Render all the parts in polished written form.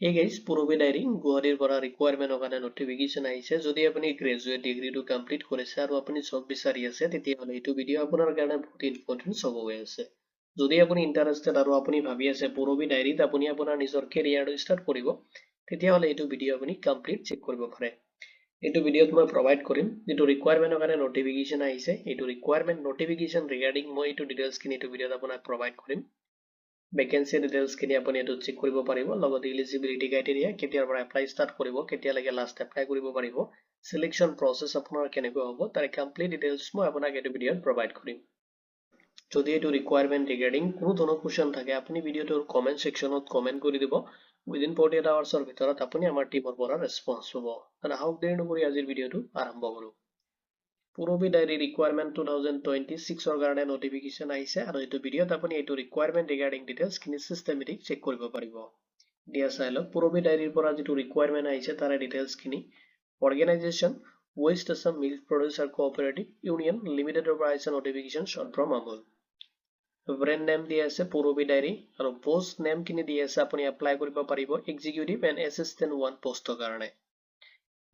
Hey guys, Purobi Diary, Guwahatiৰ পৰা requirement কাৰণে notification আহিছে। যদি আপুনি graduate degree টো complete কৰিছে আৰু আপুনি job বিচাৰি আছে তেতিয়াহ'লে এইটো ভিডিঅ' আপোনাৰ কাৰণে বহুত important হ'ব হৈ আছে। যদি আপুনি interested আৰু আপুনি ভাবি আছে Purobi Diary ত আপুনি আপোনাৰ নিজৰ career টো start কৰিব তেতিয়াহ'লে এইটো ভিডিঅ' আপুনি complete check কৰিব পাৰে। এইটো ভিডিঅ'ত মই provide কৰিম যিটো requirement কাৰণে notification আহিছে এইটো requirement notification regarding মই এইটো details খিনি এইটো ভিডিঅ'ত আপোনাক provide কৰিম। Vacancy details খিনি আপুনি এটো চেক কৰিব পাৰিব লগত eligibility criteria কেতিয়াৰ পৰা apply start কৰিব কেতিয়ালৈকে last apply কৰিব পাৰিব selection process আপোনাৰ কেনেকৈ হ'ব তাৰ complete details মই আপোনাক এটো ভিডিঅ'ত provide কৰিম যদি এটো requirement regarding কোনো ধৰণৰ question থাকে আপুনি ভিডিঅ'টোৰ comment sectionত comment কৰি দিব within 48 hours ৰ ভিতৰত আপুনি আমাৰ টিমৰ পৰা response হ'ব আৰু আহক দেৰি নকৰি আজিৰ ভিডিঅ'টো আৰম্ভ কৰো Purobi Diary requirement 2026 ৰ কাৰণে notification আহিছে আৰু এইটো ভিডিঅ'ত আপুনি এইটো requirement regarding details খিনি systematic check কৰিব পাৰিব। দিয়া চাই লওক Purobi Diary ৰ পৰা যিটো requirement আহিছে তাৰে details খিনি organization West Assam Milk Producer Cooperative Union Limited ৰ পৰা আহিছে notification short from Amul। brand name দিয়া আছে Purobi Diary আৰু post name খিনি দিয়া আছে আপুনি apply কৰিব পাৰিব executive and assistant 1 post ৰ কাৰণে।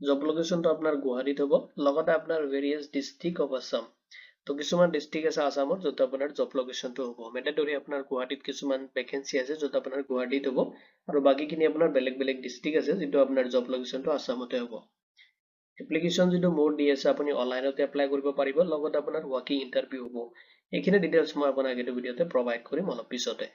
Job location to আপনাৰ গুৱাহাটীত হ'ব লগতে আপনার various district of Assam তো কিছুমান ডিস্ট্রিক্ট আছে আসামত যত আপনার জব লোকেশন তো হ'ব মেন্ডেটৰি আপনাৰ গুৱাহাটীত কিছুমান ভ্যাকেন্সি আছে যত আপনাৰ গুৱাহাটীত হ'ব আৰু বাকিখিনি আপনার বেলেগ বেলেগ ডিস্ট্রিক্ট আছে যেটো আপনার জব লোকেশন তো আসামতে হ'ব এপ্লিকেশন যেটো মোড দি আছে আপুনি অনলাইনতে এপ্লাই কৰিব পাৰিব লগতে আপোনাৰ ওয়াকিং ইন্টাৰভিউ হ'ব এইখিনি ডিটেইলছ মই আপোনাক এই ভিডিঅ'তে প্ৰভাইড কৰিম অলপ পিছতে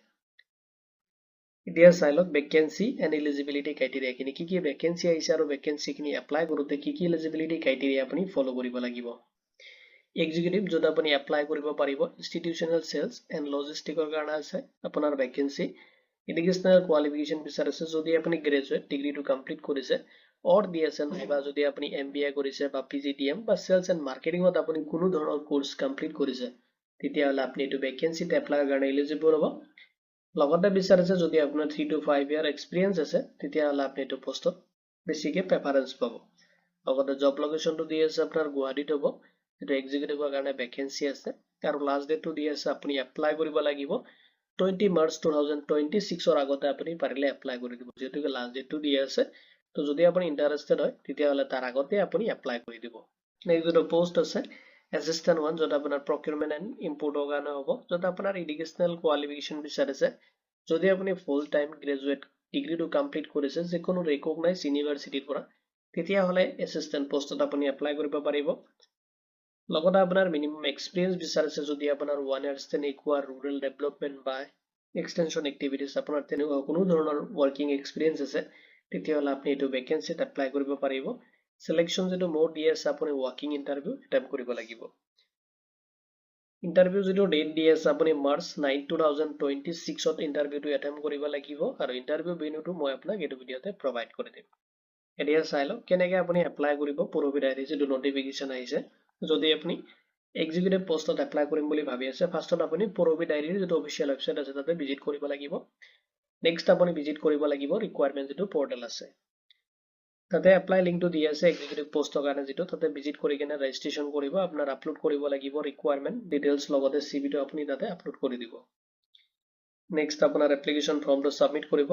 এতিয়া চাই লওক ভ্যাকেন্সি এন্ড এলিজিবিলিটি ক্ৰাইটেৰিয়া খিনি কি ভ্যাকেন্সি আহিছে আৰু ভ্যাকেন্সি খিনি এপ্লাই কৰোতে কি এলিজিবিলিটি ক্ৰাইটেৰিয়া আপুনি ফলো কৰিব লাগিব এক্সিকিউটিভ যত আপুনি এপ্লাই কৰিব পাৰিব ইনষ্টিটিউচনেল সেলস এন্ড লজিষ্টিকৰ কাৰণে আছে আপোনাৰ ভ্যাকেন্সি এডুকেশনাল কোৱালিফিকেশন বিচাৰিছে যদি আপুনি গ্ৰেজুৱেট ডিগ্ৰীটো কমপ্লিট কৰিছে অৰ ডিএছএন বা যদি আপুনি এমবিএ কৰিছে বা পিজিডিএম বা সেলস এন্ড মাৰ্কেটিংত আপুনি কোনো ধৰণৰ কোৰ্স কমপ্লিট কৰিছে তেতিয়াহলে আপুনি এইটো ভ্যাকেন্সিত এপ্লাই কাৰণে এলিজিবল হ'ব লগতে বিচাৰিছে যদি আপোনাৰ 3 to 5 ইয়াৰ এক্সপেৰিয়েন্স আছে তেতিয়াহলে আপুনি এইটো পোষ্টত বেছিকে প্ৰেফাৰেন্স পাব লগতে জব লোকেশনটো দি আছে আপোনাৰ গুৱাহাটীত হ'ব যেটো এক্সিকিউটিভৰ কাৰণে ভ্যাকেন্সি আছে আৰু লাষ্ট ডেটটো দি আছে আপুনি এপ্লাই কৰিব লাগিব 20 মাৰ্চ 2026 ৰ আগতে আপুনি পাৰিলে এপ্লাই কৰি দিব যেটো লাষ্ট ডেটটো দি আছে তো যদি আপুনি ইন্টাৰেস্টেড হয় তেতিয়াহলে তাৰ আগতে আপুনি এপ্লাই কৰি দিব নেক্সট যেটো পোষ্ট আছে assistant 1 যত আপোনাৰ procurement and import কাৰণে হ'ব যত আপোনাৰ এডুকেশনাল কোৱালিফিকেশন বিচাৰিছে যদি আপুনি ফুল টাইম গ্ৰেজুৱেট ডিগ্ৰীটো কমপ্লিট কৰিছে যে কোনো ৰেকগনাইজ ইউনিভাৰ্সিটিৰ পৰা তেতিয়াহলে এসিস্ট্যান্ট পোষ্টত আপুনি এপ্লাই কৰিব পাৰিব লগতে আপোনাৰ মিনিমাম এক্সপেৰিয়েন্স বিচাৰিছে যদি আপোনাৰ 1 years তেনেকুৱা ৰুৰাল ডেভেলপমেন্ট বা এক্সটেনশন এক্টিভিটিজ আপোনাৰ তেনেকুৱা কোনো ধৰণৰ ওয়াৰ্কিং এক্সপেৰিয়েন্স আছে তেতিয়াহলে আপুনি এইটো ভ্যাকেন্সিত এপ্লাই কৰিব পাৰিব সিলেকশন যেটো মোড দি আছে আপুনি ওয়াকিং ইন্টাৰভিউ এটেম্প কৰিব লাগিব ইন্টাৰভিউ যেটো ডেট দি আছে আপুনি মাৰ্চ 9 2026 ত ইন্টাৰভিউটো এটেম্প কৰিব লাগিব আৰু ইন্টাৰভিউ ভেন্যুটো মই আপোনাক এই ভিডিঅ'তে প্ৰভাইড কৰি দিম এতিয়া চাই লওক কেনেকৈ আপুনি এপ্লাই কৰিব Purobi Diary যেটো নোটিফিকেশন আহিছে যদি আপুনি এক্সিকিউটিভ পোষ্টত এপ্লাই কৰিম বুলি ভাবি আছে ফাৰ্ষ্টত আপুনি Purobi Diary যেটো অফিচিয়েল ওয়েবসাইট আছে তাতে ভিজিট কৰিব লাগিব নেক্সট আপুনি ভিজিট কৰিব লাগিব ৰিকোয়াৰমেন্ট যেটো পোৰ্টেল আছে তাতে এপ্লাই লিংকটো দি আছে এক্সিকিউটিভ পোষ্টৰ কাৰণে যেটো তাতে ভিজিট কৰি কিনে ৰেজিষ্ট্ৰেচন কৰিব আপোনাৰ আপলোড কৰিব লাগিব ৰিকোয়াৰমেন্ট ডিটেইলছ লগতে সিভিটো আপুনি তাতে আপলোড কৰি দিব নেক্সট আপোনাৰ এপ্লিকেশন ফৰ্মটো সাবমিট কৰিব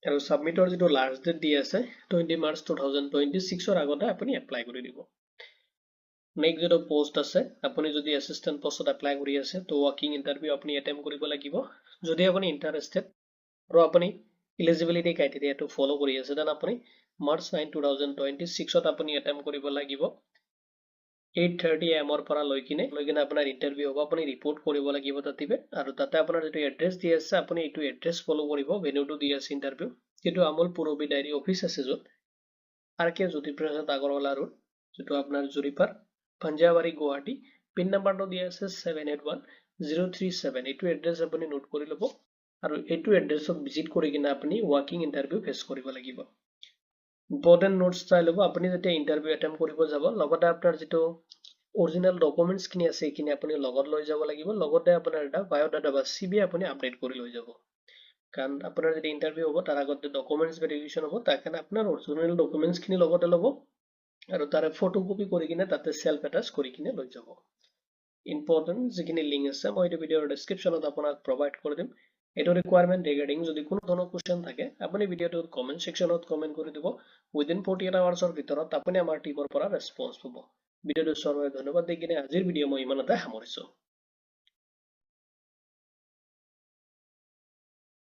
আৰু সাবমিটৰ যেটো লাষ্ট ডেট দি আছে 20 মাৰ্চ 2026 ৰ আগতে আপুনি এপ্লাই কৰি দিব নেক্সট যেটো পোষ্ট আছে আপুনি যদি এসিস্ট্যান্ট পোষ্টত এপ্লাই কৰি আছে তো ওয়াকিং ইন্টাৰভিউ আপুনি এটেম্প কৰিব লাগিব যদি আপুনি ইন্টাৰেস্টেড আৰু আপুনি এলিজিবিলিটি ক্ৰাইটেৰিয়াটো ফলো কৰি আছে দেন আপুনি মাৰ্চ 9 2026 ত আপুনি এটেম্প কৰিব লাগিব 8:30 am ৰ পৰা লৈ কিনে আপোনাৰ ইন্টাৰভিউ হ'ব আপুনি ৰিপোৰ্ট কৰিব লাগিব তাতে আৰু তাতে আপোনাৰ যেটো এড্ৰেছ দি আছে আপুনি এইটো এড্ৰেছ ফলো কৰিব ভেন্যুটো দি আছে ইন্টাৰভিউ যেটো আমুল Purobi Diary অফিস আছে যত আৰকে জ্যোতিপ্ৰসাদ আগৰৱালা ৰোড যেটো আপোনাৰ জুৰিপাৰ পাঞ্জাবাৰী গুৱাহাটী পিন নম্বৰটো দি আছে 781037 এইটো এড্ৰেছ আপুনি নোট কৰি লব আৰু এইটো এড্ৰেছত ভিজিট কৰি কিনে আপুনি ওয়াকিং ইন্টাৰভিউ ফেস কৰিব লাগিব ইম্পৰ্টেন্ট নোটস চাই লব আপুনি যেতিয়া ইন্টাৰভিউ এটেম্প কৰিব যাব লগতে আপোনাৰ যেটো অৰিজিনাল ডকুমেন্টস খিনি আছে এইখিনি আপুনি লগত লৈ যাব লাগিব লগতে আপোনাৰ এটা বায়োডাটা বা সিভি আপুনি আপডেট কৰি লৈ যাব কাৰণ আপোনাৰ যদি ইন্টাৰভিউ হ'ব তাৰ আগতে ডকুমেন্টস ভেৰিফিকেশন হ'ব তাৰ কাৰণে আপোনাৰ অৰিজিনাল ডকুমেন্টস খিনি লগতে ল'ব আৰু তাৰে ফটোকপি কৰি কিনে তাতে সেলফ এটাচ কৰি কিনে লৈ যাব ইম্পৰ্টেন্ট যিখিনি লিংক আছে মই এই ভিডিওৰ ডেসক্ৰিপচনত আপোনাক প্ৰভাইড কৰি দিম এইটো ৰিকুৱাৰমেণ্ট ৰিগাৰ্ডিং যদি কোনো ধৰণৰ কুৱেশ্যন থাকে আপুনি ভিডিঅ'টোৰ কমেণ্ট ছেকশ্যনত কমেণ্ট কৰি দিব উইদিন 48 আৱাৰ্ছৰ ভিতৰত আপুনি আমাৰ টিমৰ পৰা ৰেছপন্স পাব ভিডিঅ'টো চোৱাৰ বাবে ধন্যবাদ দি কিনে আজিৰ ভিডিঅ' মই ইমানতে সামৰিছোঁ